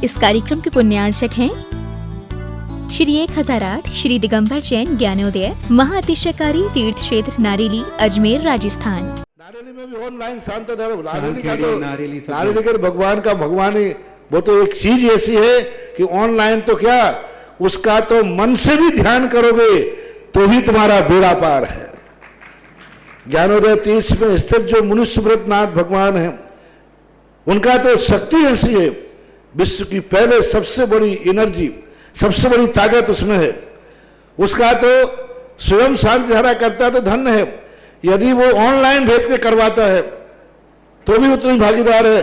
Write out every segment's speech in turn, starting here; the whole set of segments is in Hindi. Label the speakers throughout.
Speaker 1: इस कार्यक्रम के पुण्यार्चक हैं श्री 1008 श्री दिगंबर जैन ज्ञानोदय महाअतिशयकारी तीर्थ क्षेत्र नारेली अजमेर राजस्थान।
Speaker 2: नारेली में भी ऑनलाइन शांत धर्म नारेली का भगवान का भगवान ही वो तो एक चीज ऐसी है कि ऑनलाइन तो क्या उसका तो मन से भी ध्यान करोगे तो भी तुम्हारा बेड़ा पार है। ज्ञानोदय तीर्थ में स्थित जो मुनि सुब्रतनाथ भगवान है उनका तो शक्ति ऐसी है, विश्व की पहले सबसे बड़ी एनर्जी सबसे बड़ी ताकत उसमें है। उसका तो स्वयं शांति धारा करता तो धन्य है, यदि वो ऑनलाइन भेज के करवाता है तो भी उतनी भागीदार है,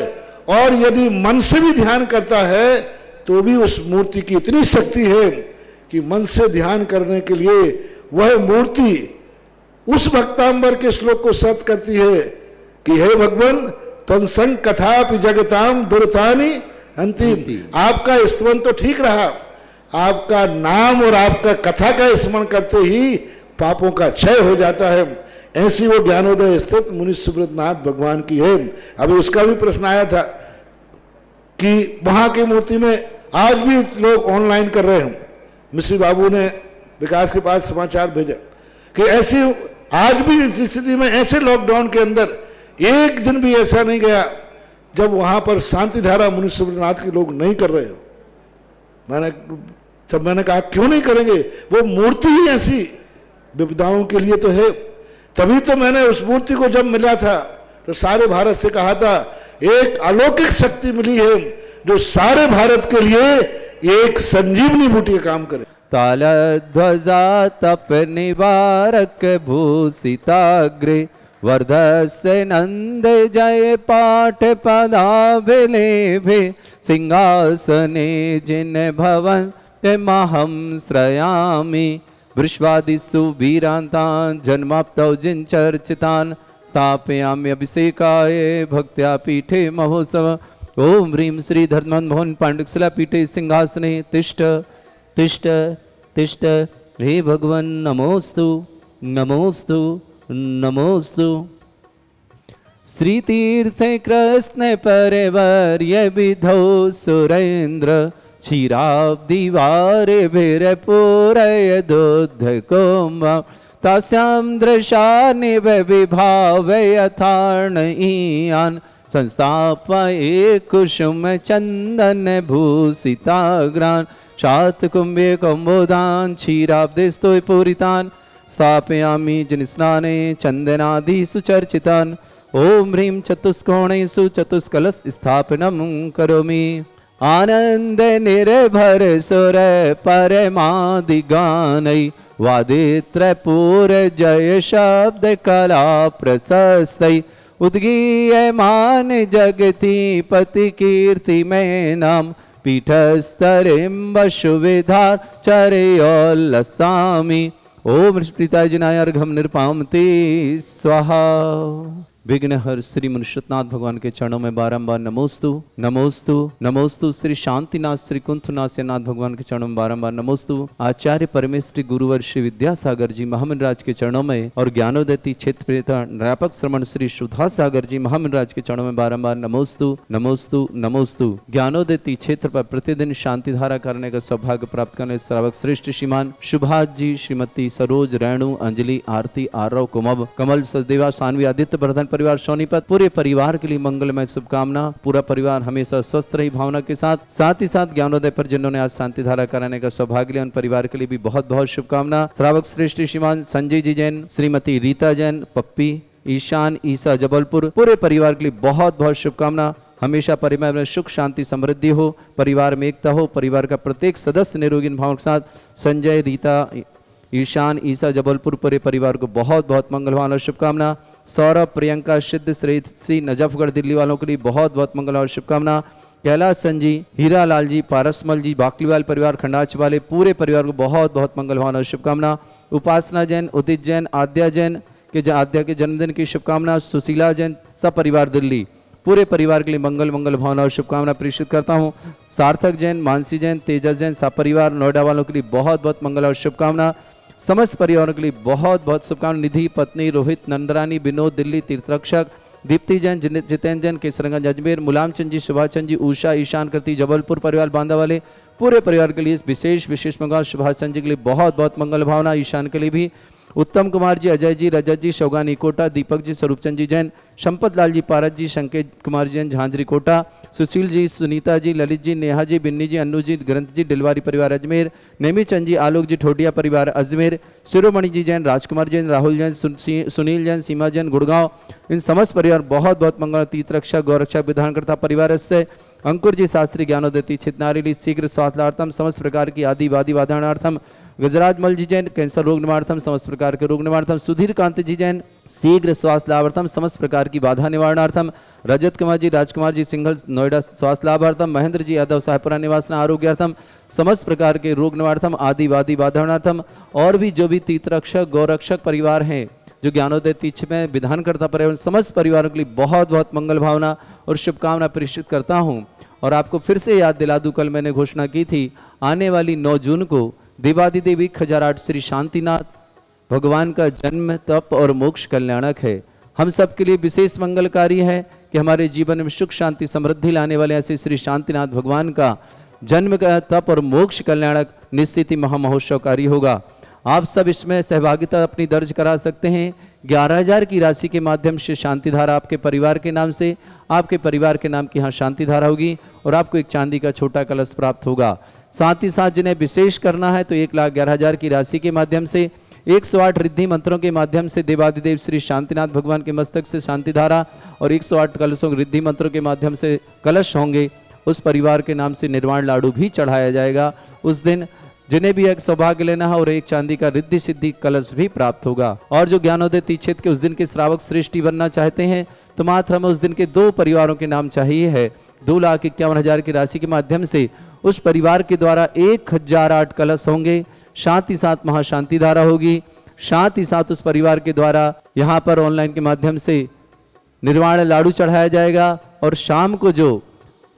Speaker 2: और यदि मन से भी ध्यान करता है तो भी उस मूर्ति की इतनी शक्ति है कि मन से ध्यान करने के लिए वह मूर्ति उस भक्तांबर के श्लोक को सत्य करती है कि हे भगवान तत्संग कथापि जगताम दुर्तानि अंतिम। आपका स्मरण तो ठीक रहा, आपका नाम और आपका कथा का स्मरण करते ही पापों का क्षय हो जाता है। ऐसी वो ज्ञानोदय स्थित मुनि सुब्रतनाथ भगवान की है। अभी उसका भी प्रश्न आया था कि वहां की मूर्ति में आज भी लोग ऑनलाइन कर रहे हैं। मिश्री बाबू ने विकास के पास समाचार भेजा कि ऐसी आज भी इस स्थिति में ऐसे लॉकडाउन के अंदर एक दिन भी ऐसा नहीं गया जब वहां पर शांति धारा मुनि सुब्रतनाथ के लोग नहीं कर रहे हो। मैंने कहा क्यों नहीं करेंगे, वो मूर्ति ही ऐसी विपदाओं के लिए तो है। तभी तो मैंने उस मूर्ति को जब मिला था तो सारे भारत से कहा था एक अलौकिक शक्ति मिली है जो सारे भारत के लिए एक संजीवनी बूटी का काम करे।
Speaker 3: ताल ध्वजा तप निवारक भूषिताग्रे वर्धस्य नंद जय पाठ पदाभिलेभे सिंहासने जिन भवन महम श्रयामि वृष्वादिषु वीरांतान् जन्माप्तौ जिन चर्चितान् स्थापयामि अभिषेकाय भक्त्या पीठे महोत्सव। ओम ह्रीं श्री धर्मन मोहन पांडुशिला पीठे सिंहासने तिष्ठ तिष्ठ तिष्ठ। हे भगवन नमोस्तु नमोस्तु नमोस्तु। श्री तीर्थ कृष्ण परिवर्य विधौ सुरेंद्र क्षीराब्दिवारे वीरपुरय दुध कुंभ तस्यां दृशानिव विभावय यथार्णईयान् संस्थापये कुसुम चंदन भूषिताग्रान् शातकुंभे कौमुदान् क्षीराब्दिस्तु पूरितान् स्थापयामि जिनस्नाने चंदनादि सुचर्चितान्। ओम ह्रीं चतुष्कोणेषु चतुष्कलश स्थापनं करोमि। आनंद निर्भर सुर परमादि गानै वादित्रपूर जय शब्द कला प्रशस्तै उद्गीयमान जगति पति कीर्ति में नाम पीठस्तरिं वशुविधार चरयोल्लसामि। ओम पिताजिनाय अर्घम निरपामते स्वाहा। विघ्नहर श्री मुनिषतनाथ भगवान के चरणों में बारंबार नमोस्तु नमोस्तु नमोस्तु। श्री शांतिनाथ श्री कुंथनाथ नाथ भगवान के चरणों में बारंबार नमोस्तु। आचार्य परमेश्वरी गुरुवर श्री विद्यासागर जी महामंडराज के चरणों में और ज्ञानोदय क्षेत्र निरापक श्रमण श्री सुधा सागर जी महामंडराज के चरणों में बारंबार नमोस्तु नमोस्तु नमोस्तु। ज्ञानोदय क्षेत्र पर प्रतिदिन शांति धारा करने का सौभाग्य प्राप्त करने श्रावक श्रेष्ठ श्रीमान सुभाष जी, श्रीमती सरोज, रेणु, अंजलि, आरती, आरव, कुमब, कमल, सचदेवा, सानवी, आदित्य, वर्धन परिवार, सोनीपत, पूरे परिवार के लिए मंगलमय शुभकामना। पूरा परिवार हमेशा स्वस्थ रही भावना के साथ ही साथ ज्ञानोदय पर जिन्होंने आज शांति धारा कराने का सौभाग्य लिया उन परिवार के लिए भी बहुत बहुत शुभकामना। श्रावक श्रेष्ठ श्रीमान संजय जी जैन, श्रीमती रीता जैन, पप्पी, ईशान, ईसा जबलपुर, पूरे परिवार के लिए बहुत बहुत शुभकामना। हमेशा परिवार में सुख शांति समृद्धि हो, परिवार में एकता हो, परिवार का प्रत्येक सदस्य निरोगी भावना के साथ। संजय, रीता, ईशान, ईसा जबलपुर पूरे परिवार को बहुत बहुत मंगलवान और शुभकामना। सौरभ, प्रियंका, सिद्ध, श्रेयसी, नजफगढ़ दिल्ली वालों के लिए बहुत बहुत मंगल और शुभकामना। कैलाश संजी, हीरा लाल जी, पारसमल जी, बाकलीवाल परिवार, खंडाच वाले पूरे परिवार को बहुत बहुत मंगलवान और शुभकामना। उपासना जैन, उदित जैन, आद्या जैन आद्या के जन्मदिन की शुभकामना। सुशीला जैन, सब परिवार दिल्ली, पूरे परिवार के लिए मंगल भावना और शुभकामना प्रेषित करता हूँ। सार्थक जैन, मानसी जैन, तेजस जैन, सब परिवार नोएडा वालों के लिए बहुत बहुत मंगल और शुभकामना। समस्त परिवारों के लिए बहुत बहुत शुभकामना। निधि, पत्नी, रोहित, नंदरानी, विनोद, दिल्ली, तीर्थरक्षक, दीप्ति जैन, जितेंद्र जैन, केसरगंज अजमेर, मुलायम चंद जी, सुभाष चंद जी, उषा, ईशान कृति जबलपुर परिवार बांदा वाले पूरे परिवार के लिए विशेष मंगल। सुभाष चंद जी के लिए बहुत बहुत मंगल भावना, ईशान के लिए भी। उत्तम कुमार जी, अजय जी, रजत जी, शौगानी कोटा, दीपक जी, स्वरूप चंद जी जैन, संपत लाल जी पारत जी, संकेत कुमार जी जैन झांझरी कोटा, सुशील जी, सुनीता जी, ललित जी, नेहा जी, बिन्नी जी, अन्नू जी, ग्रंथ जी, डिलवारी परिवार अजमेर, नेमी चंद जी, आलोक जी, ठोडिया परिवार अजमेर, शिरोमणि जी जैन, राजकुमार जैन, राहुल जैन, सुनील जैन, सीमा जैन गुड़गांव, इन समस्त परिवार बहुत बहुत मंगल। तीर्थ रक्षा गौरक्षा विधानकर्ता परिवार से अंकुर जी शास्त्री ज्ञानोदय छितनारी शीघ्र स्वास्थ्यार्थम समस्त प्रकार की आदि वादी वाधारणार्थम, गजराज मल जी जैन कैंसर रोग निवारणार्थम समस्त प्रकार के रोग निवारणार्थम, सुधीर कांत जी जैन शीघ्र स्वास्थ्य लाभार्थम समस्त प्रकार की बाधा निवारणार्थम, रजत कुमार जी, राजकुमार जी सिंघल नोएडा स्वास्थ्य लाभार्थम, महेंद्र जी यादव साहपुरा निवास आरोग्यार्थम समस्त प्रकार के रोग निवारणार्थम आदि वादी वाधारणार्थम, और भी जो भी तीर्थरक्षक गौरक्षक परिवार हैं जो ज्ञानोदय तीर्थ में विधानकर्ता परिवार समस्त परिवारों के लिए बहुत बहुत मंगल भावना और शुभकामना प्रेषित करता हूं। और आपको फिर से याद दिला दूं, कल मैंने घोषणा की थी आने वाली 9 जून को देवादिदेव 1008 श्री शांतिनाथ भगवान का जन्म तप और मोक्ष कल्याणक है। हम सब के लिए विशेष मंगलकारी है कि हमारे जीवन में सुख शांति समृद्धि लाने वाले ऐसे श्री शांतिनाथ भगवान का जन्म का तप और मोक्ष कल्याणक निश्चित ही महामहोत्सवकारी होगा। आप सब इसमें सहभागिता अपनी दर्ज करा सकते हैं। 11,000 की राशि के माध्यम से शांति धारा आपके परिवार के नाम से, आपके परिवार के नाम की यहाँ शांति धारा होगी और आपको एक चांदी का छोटा कलश प्राप्त होगा। साथ ही साथ जिन्हें विशेष करना है तो 1,11,000 की राशि के माध्यम से 108 रिद्धि मंत्रों के माध्यम से देवादिदेव श्री शांतिनाथ भगवान के मस्तक से शांति धारा और 108 कलशों रिद्धि मंत्रों के माध्यम से कलश होंगे। उस परिवार के नाम से निर्वाण लाडू भी चढ़ाया जाएगा। उस दिन जिन्हें भी एक सौभाग्य लेना है और एक चांदी का रिद्धि सिद्धि कलश भी प्राप्त होगा। और जो ज्ञानोदय तीर्थ के उस दिन के श्रावक श्रेष्ठी बनना चाहते हैं तो मात्र हमें उस दिन के 2 परिवारों के नाम चाहिए है। 2,51,000 की राशि के माध्यम से उस परिवार के द्वारा 1,008 कलश होंगे। साथ ही साथ महाशांति धारा होगी। साथ ही साथ उस परिवार के द्वारा यहाँ पर ऑनलाइन के माध्यम से निर्वाण लाडू चढ़ाया जाएगा। और शाम को जो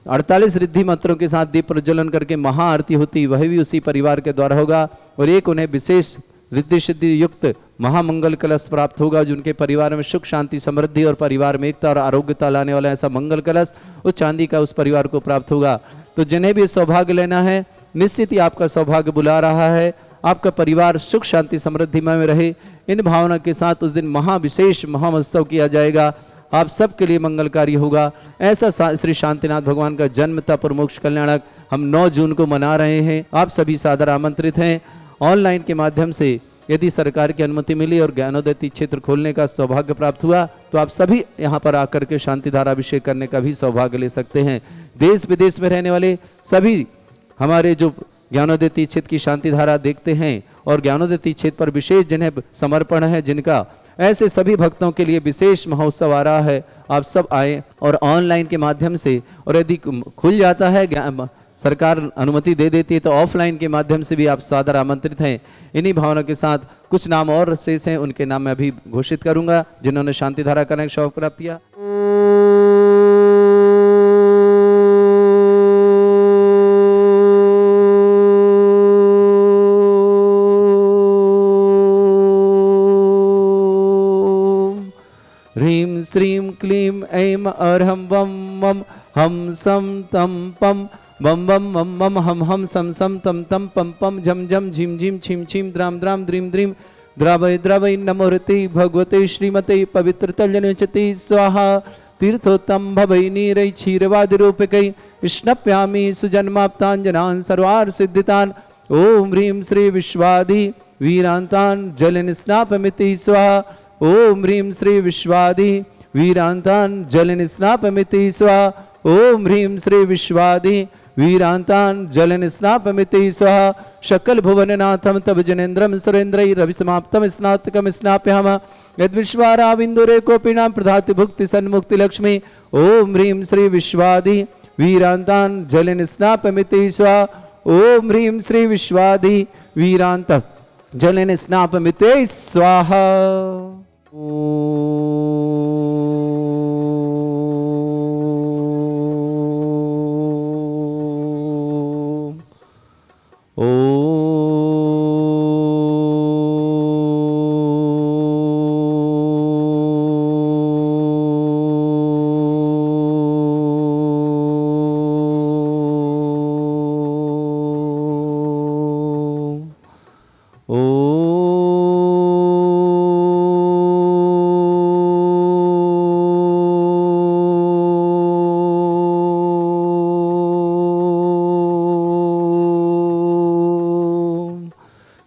Speaker 3: 48 रिद्धि मंत्रों के साथ दीप प्रज्वलन करके महाआरती होती वह भी उसी परिवार के द्वारा होगा। और एक उन्हें विशेष रिद्धि सिद्धि युक्त महामंगल कलश प्राप्त होगा जिनके परिवार में सुख शांति समृद्धि और परिवार में एकता और आरोग्यता लाने वाला ऐसा मंगल कलश उस चांदी का उस परिवार को प्राप्त होगा। तो जिन्हें भी सौभाग्य लेना है निश्चित ही आपका सौभाग्य बुला रहा है। आपका परिवार सुख शांति समृद्धिमय में रहे, इन भावना के साथ उस दिन महाविशेष महामहोत्सव किया जाएगा। आप सबके लिए मंगलकारी होगा। ऐसा श्री शांतिनाथ भगवान का जन्म तप और मोक्ष कल्याणक हम 9 जून को मना रहे हैं। आप सभी सादर आमंत्रित हैं। ऑनलाइन के माध्यम से यदि सरकार की अनुमति मिली और ज्ञानोदय तीर्थ क्षेत्र खोलने का सौभाग्य प्राप्त हुआ तो आप सभी यहाँ पर आकर के शांति धारा अभिषेक करने का भी सौभाग्य ले सकते हैं। देश विदेश में रहने वाले सभी हमारे जो ज्ञानोदय तीर्थ क्षेत्र की शांति धारा देखते हैं और ज्ञानोदय तीर्थ क्षेत्र पर विशेष जिन्हें समर्पण है, जिनका ऐसे सभी भक्तों के लिए विशेष महोत्सव आ रहा है। आप सब आए और ऑनलाइन के माध्यम से, और यदि खुल जाता है सरकार अनुमति दे देती है तो ऑफलाइन के माध्यम से भी आप सादर आमंत्रित हैं। इन्हीं भावना के साथ कुछ नाम और शेष हैं, उनके नाम मैं अभी घोषित करूंगा जिन्होंने शांति धारा करने का शौक प्राप्त किया। ह्रीं श्रीं क्लीं ऐं अर्हं वं वं हम सम तम पम बम बम मम मम हम सम सम तम तम पम पम झम झम झिम झिम छिम छिम द्राम द्राम द्रीम द्रीम द्रावय द्रावय नमोरते भगवते श्रीमते पवित्र तल्यनुचते स्वाहा तीर्थोत्तम भवै नीरै क्षीरवादि रूपकै स्नप्यामि सुजन्माप्ताञ्जनान् सर्वार्थ सिद्धितान् ओम ह्रीं श्री विश्वादि वीरान्तान् जल स्नापमिति स्वाहा ओम ह्रीं श्री विश्वादि वीरान्तान् जल स्नापमिति स्वाहा ओम ह्रीं श्री विश्वादि वीरांतान जलन स्नापमिति स्वाहा शकल भुवननाथम तब जनेन्द्रम सुरेन्द्रै रवि समाप्तम स्नातकम स्नाप्याम यद विश्वाराविंदुरे कोपिना प्रधाति भुक्ति सन्मुक्ति लक्ष्मी ओम ह्रीं श्री विश्वादि वीरांतान जलन स्नापमिति स्वाहा ओम ह्रीं श्री विश्वादि वीरांत जलन स्नापमिति स्वाहा।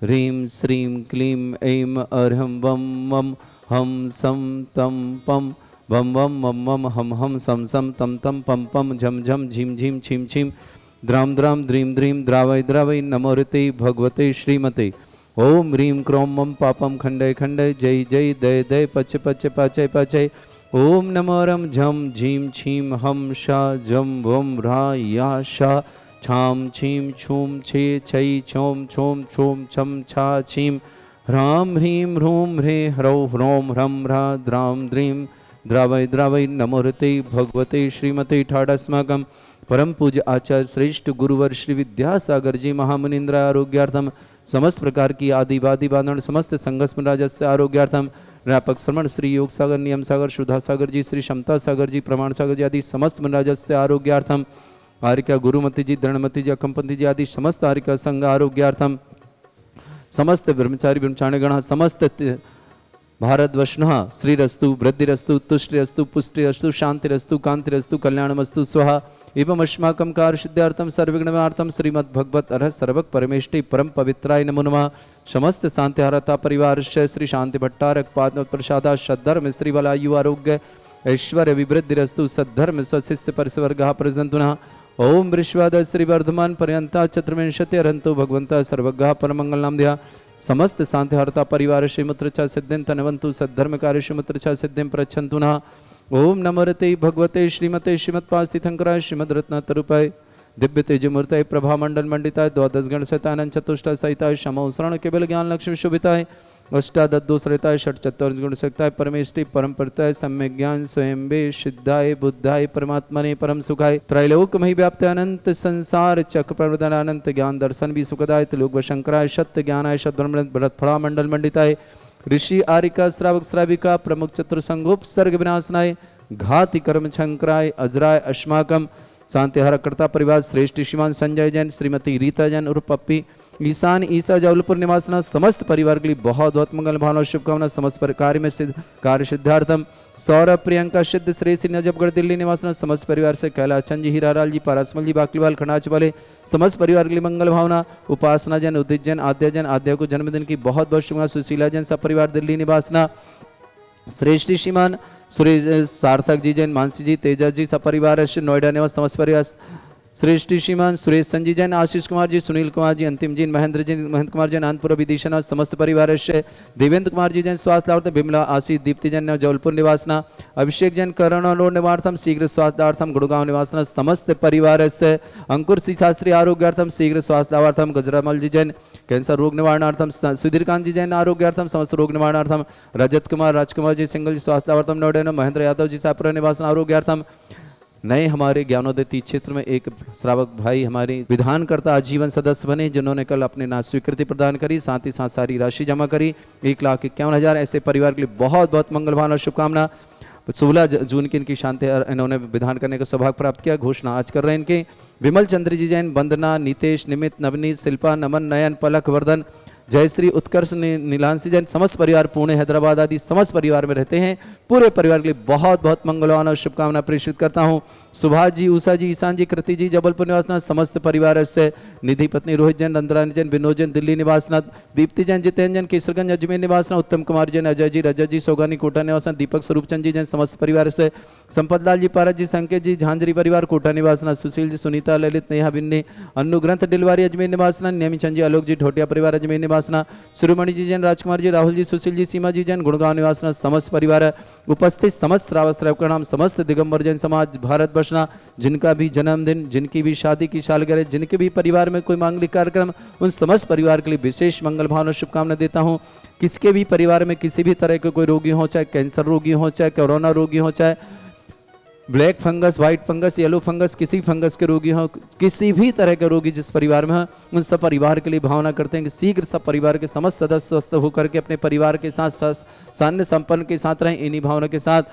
Speaker 3: ह्रीं श्रीं क्लीं ऐं अर्हं वं वं हम सं तं पं वं वं मं मं हम हम सं सं तं तं पं पं झं झं झीं झीं छीं छीं द्रां द्रां द्रीं द्रीं द्रावय द्रावय नमोरते भगवते श्रीमते ओम ह्रीं क्रों मं पापं खंडय खंडय जय जय दय दय पच पच पाचय पाचय ओम नमो रम झम झीं छीं हम शा जम वम रा या शा छाम छीं छूम छे छै छोम छोम छोम छम छा छीं ह्रां ह्रीं ह्रूं ह्रे ह्रौ ह्रौं ह्रं ह्रा द्रां द्रीं द्रावय द्रावय नमोरते भगवते श्रीमते ठाडस्माकं परम पूज्य आचार्य श्रेष्ठ गुरुवर श्री विद्यासागर जी महामुनिंद्र आरोग्यार्थम समस्त प्रकार की आदिवादी बांधन समस्त संघस्म राजस्य आरोग्यार्थम व्यापक श्रमण श्री योग सागर नियम सागर शुद्धा सागर जी श्री क्षमता सागर जी प्रमाण सागर जी आदि समस्त राजस्य आरोग्यार्थम आर्यका गुरुमती जी दृढ़मती जी अकंपति जी आदि समस्त आर्यका संघ आरोग्यार्थम समस्त ब्रह्मचारी ब्रह्मचारिगण समस्त भारतवर्षः श्रीरस्तु वृद्धिरस्तु तुष्टिरस्तु पुष्टिरस्तु शांतिरस्तु कांतिरस्तु कल्याणमस्तु स्वाहा एवं अस्माकं कार्यसिद्ध्यर्थं सर्वविघ्ननार्थं श्रीमद्भगवत अर्ह सर्वक परमेष्टि परम पवित्राय नमो नमः समस्त शांतिहारता परिवार श्री शांति भट्टारक पाद प्रसादा सद्धर्म श्री वलायु आरोग्य ऐश्वर्य विवृद्धिरस्तु सद्धर्म स्वशिष्य परिसवर्गः प्रसन्तुनः ओम वृश्वाद श्री वर्धमान पर्यंता चतुर्विंशति अरहंतो भगवंता सर्वज्ञः परमंगलनामधेय समस्त शांतिहारता परिवार श्रीमुत्र च सिद्धिं तनवन्तु सद्धर्म कार्य श्रीमुत्र च सिद्धिं प्रच्छन्तु नः ओम नमोरते भगवते श्रीमते श्रीमत्पास्थितंकराय श्रीमद्रत्नतरूपाय दिव्य तेजमूर्ताय प्रभा मंडल मंडिताय द्वादश गण सहितानंद चतुष्ट सहिताय शमो शरण केवल ज्ञान लक्ष्मी शोभिताय अष्टादशोसरिताय षट चतुर्थ गुण सहिताय परमेष्टि परम परताय सम्यक ज्ञान स्वयं वे सिद्धाय बुद्धाय परमात्मने परम सुखाय त्रैलोकमहि व्याप्त अनंत संसार चक्र प्रवर्तन अनंत ज्ञान दर्शन भी सुखदाय त्रिलोक शंकराय सत्य ज्ञानाय सद्ब्रह्म मंडल मंडिताय ऋषि आरिका श्रावक श्राविका प्रमुख चतुर्संगोप सर्ग विनाशनाय घाति कर्म शंकराय अजराय अस्माकम शांतिहार कर्ता परिवार श्रेष्ठ श्रीमान संजय जैन श्रीमती रीता जैन उर्फ पप्पी ईशान ईसा जबलपुर निवासना समस्त परिवार के लिए बहुत बहुत मंगल भावना शुभकामना समस्त कार्य में कार्य सिद्धार्थम सौरभ प्रियंका सिद्ध श्री नजफगढ़ दिल्ली निवासना समस्त परिवार से कैलाश चंद जी हीरालाल जी पारसमल जी बाकलीवाल खंडाच वाले समस्त परिवार के लिए मंगल भावना उपासना जन उदित जन आद्या को जन्मदिन की बहुत बहुत शुभकामना सुशीला जन सब परिवार दिल्ली निवासना श्रेष्ठ श्रीमान सुरेश सार्थक जी जैन मानसी जी तेजा जी सब परिवार नोएडा निवास समस्त परिवार श्रेष्ठ श्रीमान सुरेश संजी जैन आशीष कुमार जी सुनील कुमार जी अंतिम जी महेंद्र कुमार जैन आनंदपुर विदिशा समस्त परिवार से देवेंद्र कुमार जी जैन स्वास्थ्य लाभार्थम बिमला आशीष दीप्ति जैन जबलपुर निवासना अभिषेक जैन करण लोड निवार्थम शीघ्र स्वास्थ्यार्थम गुड़गांव निवासना समस्त परिवार से अंकुर सी शास्त्री आरोग्यार्थम शीघ्र स्वास्थ्य लाभार्थम गजरामल जी जैन कैंसर रोग निवारणार्थम सुधीरकांत जी जैन आरोग्यार्थम समस्त रोग निवारणार्थम रजत कुमार राजकुमार जी सिंगल जी स्वास्थ्य लाभार्थम नोएडा महेंद्र यादव जी सापुरा निवासना आरोग्यार्थम नए हमारे ज्ञानोदय क्षेत्र में एक श्रावक भाई हमारे विधानकर्ता आजीवन सदस्य बने जिन्होंने कल अपने नाम स्वीकृति प्रदान करी साथ ही साथ सारी राशि जमा करी 1,51,000 ऐसे परिवार के लिए बहुत बहुत मंगल भावना शुभकामना 16 जून की इनकी शांति इन्होंने विधान करने का सौभाग्य प्राप्त किया घोषणा आज कर रहे हैं इनके विमल चंद्र जी जैन वंदना नितेश निमित नवनीत शिल्पा नमन नयन पलक वर्धन जयश्री उत्कर्ष नीलांशी जैन समस्त परिवार पुणे हैदराबाद आदि समस्त परिवार में रहते हैं पूरे परिवार के लिए बहुत बहुत मंगलवान और शुभकामना प्रेषित करता हूं सुभाष जी उषा जी ईशान जी कृति जी जबलपुर निवासना समस्त परिवार से निधि पत्नी रोहित जैन नंदरानी जैन विनोद जैन दिल्ली निवासना दीप्ति जैन जितेंद्र जैन केसरगंज अजमेर निवासना उत्तम कुमार जैन अजय जी रजत जी सोगानी कोटा निवासना दीपक स्वरूपचंद जी जैन समस्त परिवार से संपत लाल जी पारस जी संकेत जी झांझरी परिवार कोटा निवासना सुशील जी सुनीता ललित नेहा बिन्नी अनुग्रंथ डिलवारी अजमेर निवासना नियमी चंद जी आलोक जी ढोटिया परिवार अजमेर निवासना शिरोमणि जी जैन राजकुमार जी राहुल जी सुशील जी सीमा जी जैन गुड़गांव निवासना समस्त परिवार उपस्थित समस्त श्रावक श्रावक नाम समस्त दिगंबर जैन समाज भारत बसना जिनका भी जन्मदिन जिनकी भी शादी की सालगिरह जिनके भी परिवार में कोई मांगलिक कार्यक्रम उन समस्त परिवार के लिए विशेष मंगल भावना शुभकामना देता हूँ किसके भी परिवार में किसी भी तरह के कोई रोगी हो चाहे कैंसर रोगी हो चाहे कोरोना रोगी हो चाहे black fungus white fungus yellow fungus किसी फंगस के रोगी हो किसी भी तरह के रोगी जिस परिवार में हो उन सब परिवार के लिए भावना करते हैं कि शीघ्र सब परिवार के समस्त सदस्य स्वस्थ होकर के अपने परिवार के साथ सान्य संपन्न के साथ रहें इन्हीं भावना के साथ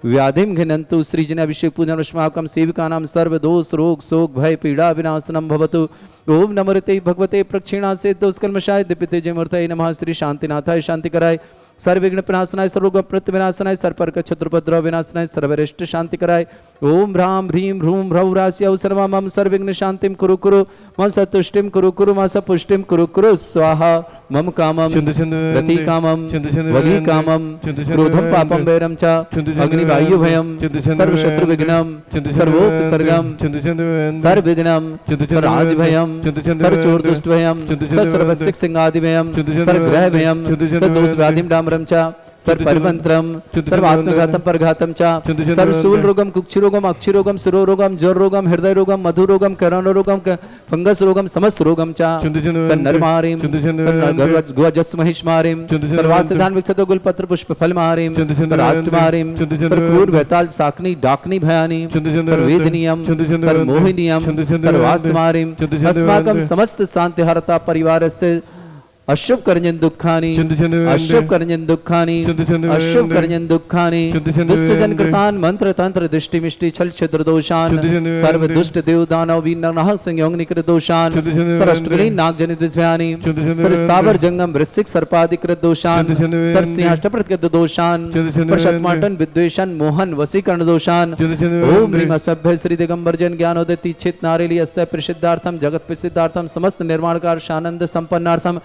Speaker 3: व्याधिम घिनंतु सृजन अभिषेक पूजन रश्माकम सेविका नाम सर्व दोष रोग शोक भय पीड़ा विनाशनम भवतु ओम नमोते भगवते प्रक्षिणा से दोष कर्मशाय दिव्य तेजमूर्तये नमः श्री शांतिनाथाय शांति कराय सर्वविघ्न विनाशनाय सर्वरोग प्रतिविनाशनाय सर्पर्क शत्रुपद्रव विनाशनाय सर्वरिष्ट शांति कराय। ओम ह्रां ह्रीं ह्रूं ह्रौरास्यौ सर्वा मम सर्वविघ्न शांतिं कुरु कुरु मम सतुष्टिं कुरु कुरु मम सपुष्टिं कुरु कुरु स्वाहा। मम कामम रति कामम वगी कामम क्रोधम पापम वैरम च अग्निवायु भयम सर्व शत्रु विघ्नम सर्वोपसर्गम सर्वविघ्नम सर्वराज भयम सर्व चोर दुष्ट भयम सर्वसिक सिंहादि भयम सर्वग्रह भयम सर्वदोष व्याधिम डामरम च सर्वपरिमंत्रम सर्वात्मघातम परघातम च सर्वशूल रोगम कुक्षि रोगम अक्षि रोगम शिरो रोगम ज्वर रोगम हृदय रोगम मधु रोगम करण रोगम फंगस रोगम समस्त रोगम च सन्नरमारिम सर्वजस महिष्मारिम सर्वास्धान विक्षतो गुलपत्र पुष्प फल मारिम राष्ट्रमारिम सर्वक्रूर भैताल साकनी डाकनी भयानी सर्ववेदनीयम सर्वमोहिनीयम सर्वास्मारिम अस्माकं समस्त शांति हरता परिवार से अशुभ करजन दुखानी अशुभ करजन दुखानी अशुभ करजन दुखानी दुष्ट जन कृतान मंत्र तंत्र दृष्टि मिष्टि छल छिद्र दोषान सर्व दुष्ट देव दानव वीर संयोग निकृत दोषान सरष्टगुणी नाग जनित विषयानी सर स्थावर जंगम वृश्चिक सर्पाधिकृत दोषान सर सिंहाष्टप्रकृत दोषान प्रशतमाटन विद्वेषण मोहन वसीकरण दोषान ओम ह्रीं अस्मभ्य श्री दिगंबर जन ज्ञानोदय तीक्षित नारेली अस्य प्रसिद्धार्थम जगत प्रसिद्धार्थम समस्त निर्माणकार आनंद संपन्नार्थम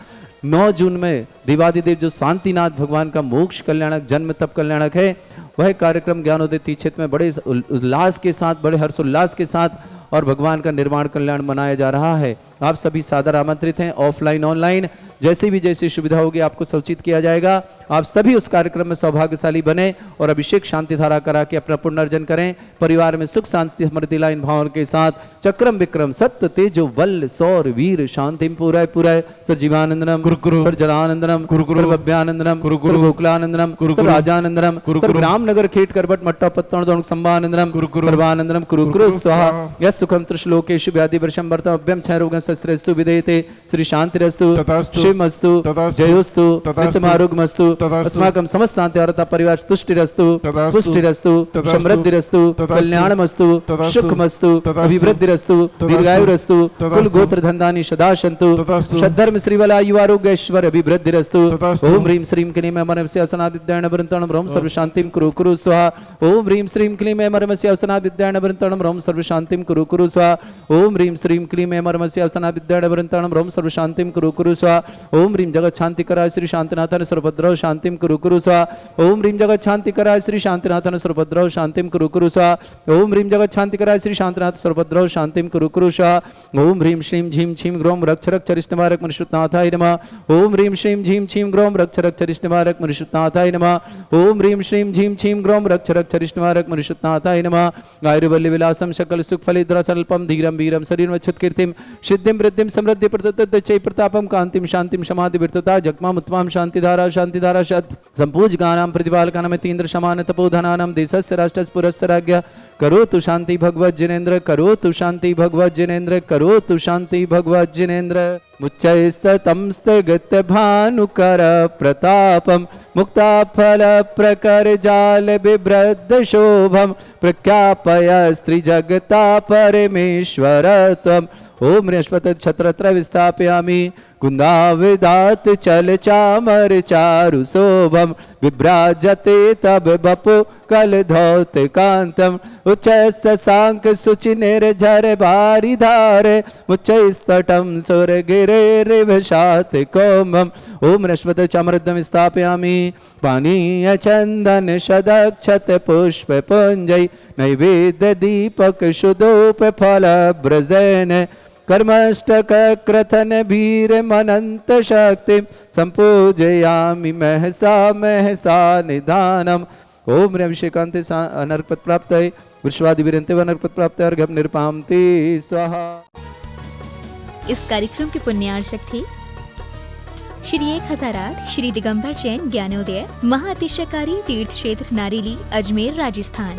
Speaker 3: 9 जून में देवादिदेव जो शांतिनाथ भगवान का मोक्ष कल्याणक जन्म तप कल्याणक है, वह कार्यक्रम ज्ञानोदय तीक्षित में बड़े उल्लास के साथ, बड़े हर्षोल्लास के साथ और भगवान का निर्माण कल्याण मनाया जा रहा है। आप सभी सादर आमंत्रित हैं। ऑफलाइन ऑनलाइन जैसी सुविधा होगी आपको सूचित किया जाएगा। आप सभी उस कार्यक्रम में सौभाग्यशाली बने और अभिषेक शांति धारा करा के अपना पुण्य अर्जन करें। परिवार में सुख शांति समृद्धि लाइन भावना के साथ चक्रम विक्रम सत्य तेजो वल सौर वीर शांति पूरय पूरय सजीवानंदनम सर जलानंदनम सर्वभ्यानंदनम गोकुलानंदनम राजानंदनम रामनगर खेट करबट मट्टा पत्तन संभानंदनम सर्वानंदनम कुरु कुरु स्वाहा। यस सुखम त्रिश्लोकेषु व्याधि वर्षम वर्तम अभ्यम क्षय रोगं सस्रेस्तु विधेयते श्री शांतिरस्तु शिवमस्तु जयोस्तु नित्यमारोग्यमस्तु अस्माकं समस्त शांति हरता परिवार तुष्टिरस्तु पुष्टिरस्तु समृद्धिरस्तु कल्याणमस्तु सुखमस्तु अभिवृद्धिरस्तु दीर्घायुरस्तु कुल गोत्र धन्धानि सदा सन्तु सद्धर्म श्रीवला युवारोग्य ऐश्वर्य अभिवृद्धिरस्तु। ओम ह्रीं श्रीं क्लीं ऐं असना विद्याण वृंतणं रोम सर्व शांतिं कुरु कुरु स्वाहा। ओम ह्रीं श्रीं क्लीं ऐं असना विद्याण वृंतणं रोम सर्व शांतिं कुरु कुरु स्वाहा। ओम ह्रीं श्रीं क्लीं ऐं असना विद्याण वृंतणं रोम सर्व शांतिं कुरु कुरु स्वाहा। ओम ह्रीं जगत शांति कराय श्री शांतिनाथन सर्वभद्रव शांतिं कुरु कुरु स्वाहा। ओम ह्रीं जगत शांति कराय श्री शांतिनाथन सर्वभद्रव शांतिं कुरु कुरु स्वाहा। ओम ह्रीं जगत शांति कराय श्री शांतिनाथ सर्वभद्रव शांतिं कुरु कुरु स्वाहा। ओम ह्रीं श्रीं झीं छीं ग्रोम रक्ष रक्ष चरिष्टमारक मनुष्यनाथाय नमः। ओम ह्रीं श्रीं झीं छीं ग्रोम रक्ष रक्ष चरिष्टमारक मनुष्यनाथाय नमः। ओम ह्रीं श्रीं झीं छीं ग्रोम रक्ष रक्ष चरिष्टमारक मनुष्यनाथाय नमः। आयुर्वल्ली विलासम सकल सुख फलिद्र सल्पम धीरम वीरम शरीर वच्छुत कीर्तिम सिद्धिं वृद्धिं समृद्धि प्रतत चै प्रतापम कांतिम शांतिम समाधि विरतता जगमाम उत्तमाम शांतिधारा शांतिधारा संपूज गानाम प्रतिपालकानाम तीन्द्र समान तपोधनानाम देशस्य राष्ट्रस्य पुरस्य राज्ञ करोतु शांति भगवत जिनेन्द्र करोतु शांति भगवत जिनेन्द्र करोतु शांति भगवत जिनेन्द्र। मुच्चैस्ततंस्तगत भानुकर प्रतापम मुक्ता फल प्रकर जाल बिभ्रद शोभम प्रख्यापय स्त्री जगता परमेश्वर त्वम्। ओम ह्रीं छत्रत्र विस्थापयामि कुंदाविदात चल चामर चारु शोभम विभ्राजते तब बपु कल धौत कांतम उच्चस्त सांक सुचि निर्झर बारी धारे मुच्चैस्तटम सुर गिरे रिवशात कोमम। ओम ह्रीं चामरद्दम स्थापयामि पानीय चंदन शदक्षत पुष्प पुंजय नैवेद्य दीपक शुद्धोप फल ब्रजन कर्मष्टक क्रथन भीर मनंत शक्ति संपूजयामि महसा महसा निधानम। ओम ह्रीं अभिषेकांते अनर्पत प्राप्त विश्वादि विरंते अनर्पत प्राप्त अर्घ्यम निर्पामते स्वाहा।
Speaker 1: इस कार्यक्रम के पुण्यार्चक थे श्री 1008 श्री दिगंबर जैन ज्ञानोदय महाअतिशयकारी तीर्थ क्षेत्र नारेली अजमेर राजस्थान।